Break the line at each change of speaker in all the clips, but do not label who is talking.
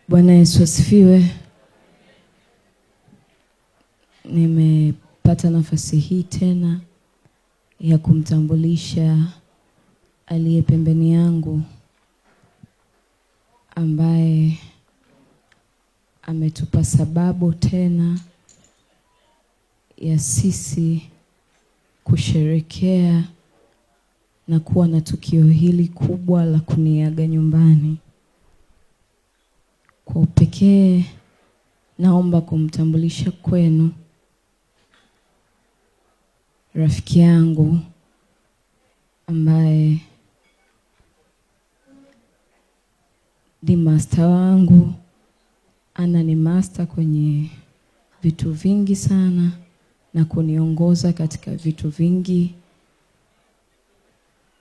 Bwana Yesu asifiwe. Nimepata nafasi hii tena ya kumtambulisha aliye pembeni yangu ambaye ametupa sababu tena ya sisi kusherekea na kuwa na tukio hili kubwa la kuniaga nyumbani. Kwa upekee naomba kumtambulisha kwenu rafiki yangu ambaye ni master wangu. Ana ni master kwenye vitu vingi sana na kuniongoza katika vitu vingi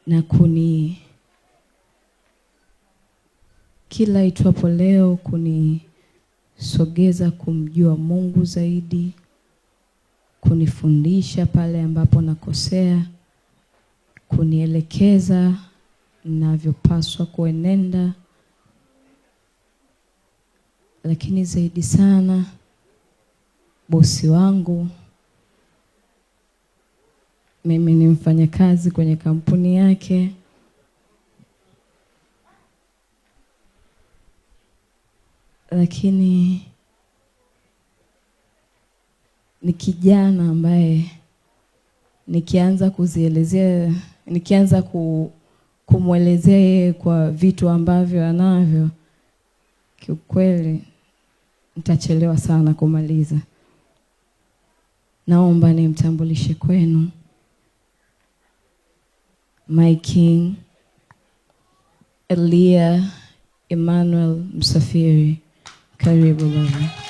na kila itwapo leo kunisogeza kumjua Mungu zaidi, kunifundisha pale ambapo nakosea, kunielekeza ninavyopaswa kuenenda. Lakini zaidi sana bosi wangu, mimi ni mfanyakazi kwenye kampuni yake. Lakini ni kijana ambaye nikianza kumwelezea yeye kwa vitu ambavyo anavyo, kiukweli nitachelewa sana kumaliza. Naomba nimtambulishe kwenu my king Elia Emmanuel Msafiri. Karibu baba.